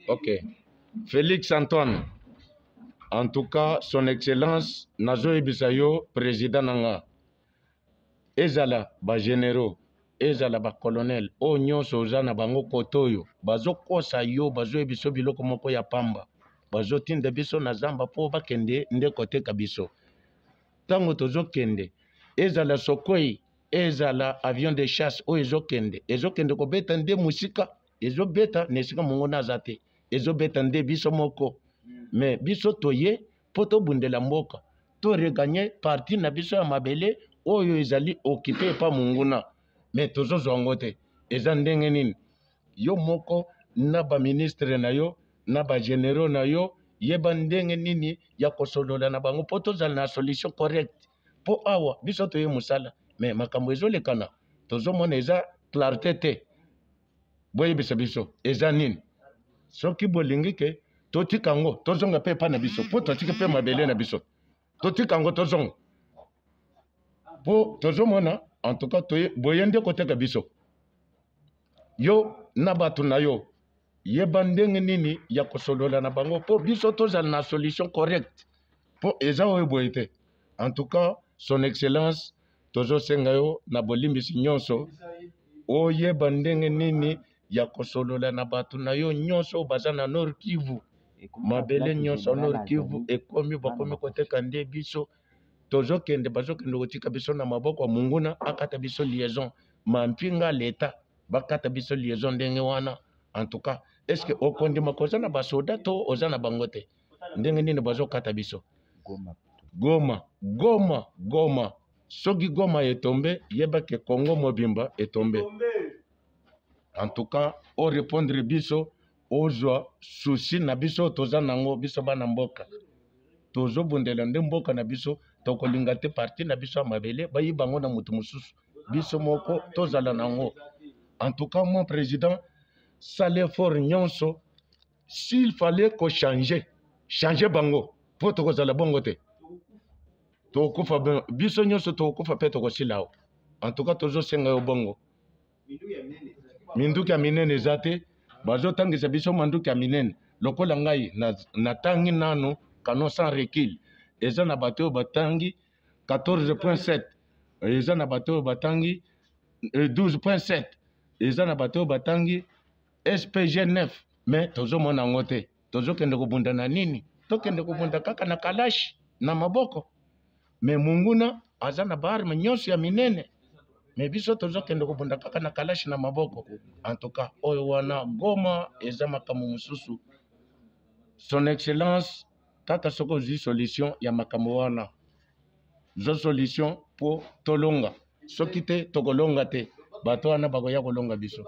Ok. Félix Antoine. En tout cas, son excellence, Nazo Ibisayo, président Nanga. Ezala, ba généraux. Ezala, ba colonel. O nyonso ozana bango kotoyo. Bazo kosa yo, bazo ebiso biloko moko ya pamba. Bazo tinde biso na zamba po bakende nde kote kabiso. Tango tozo kende. Ezala sokoi. Ezala avion de chasse. O ezokende. Ezokende ko beta nde musika. Ezo beta nesika mongo nazate. Ezo beta nde biso moko. Mais biso toye poto bundela mboka. To regagner parti na biso ya mabele. Oyo ezali occupé pa munguna. Mais tozo zongote. Eza ndenge nini. Yo moko na ba ministre na yo. Na ba généraux na yo. Yeba ndenge nini ya kosolola na bango. Poto zala na solution correcte. Po awa biso toye musala. Mais makambo ezo lekana. Tozo mona eza clarté te. Boye biso. Eza nini. Soki bolingi ke. Totikango. Tozonga pe pa na biso. Po totike pe mabele na biso. Totikango tozonga. Po tozomona en tout cas toye boyende koteka biso. Yo nabatu na yo. Yeba ndenge nini ya kosolola na bango. Po biso tozala na solution correcte. Po eza oyo boyete. En tout cas son excellence tozo senga yo na bolimbisi nyonso. O yeba ndenge nini ya kosolola na batu na yo nyonso baza na Nord Kivu. Mabele nyonso Nord Kivu ekomi bakomi koteka nde biso. Tozo kende bazo kende kotika biso na maboko munguna akata biso liaison. Mampinga l'État bakata biso liaison ndenge wana. En tout cas, est-ce que okondi makoza na basoda to oza na bangote? Ndenge nini bazo kata biso? Goma. Soki Goma est tombé, yeba ke Congo Mobimba est tombé. En tout cas, au répondre biso, ozwa souci na biso toza nango biso bana mboka. Tozo bundela nde mboka na biso, tokolinga te parti na biso mabele, bayi bango na mutu mususu. Biso moko tozala nango. En tout cas, mon président, sale fort nyonso, s'il fallait ko changer bango, po tokozala bongo te. Tokufa biso nyonso tokufa pe tokosilao. En tout cas, tozo senga yo bongo. Minduki ya minene ezate, bazo tangisa biso manduki ya minene. Lokola ngai na tangi nano canon sans recul. Eza na bateau batangi 14.7. Eza na bateau batangi 12.7. Eza na bateau batangi SPG 9. Mais tozo mona ngote. Tozo kende kubunda na nini? To kende kubunda kaka na kalashi na maboko. Mais munguna aza na baarme nyonso ya minene. Mais biso tozo kende kubunda kaka na kalashi na maboko. En tout cas, oyo wana Goma eza makambo mususu. Son excellence kaka soko zi solution ya makambo wana. Zo solution po tolonga. Soki te tokolonga te. Bato wana bakoya kolonga biso.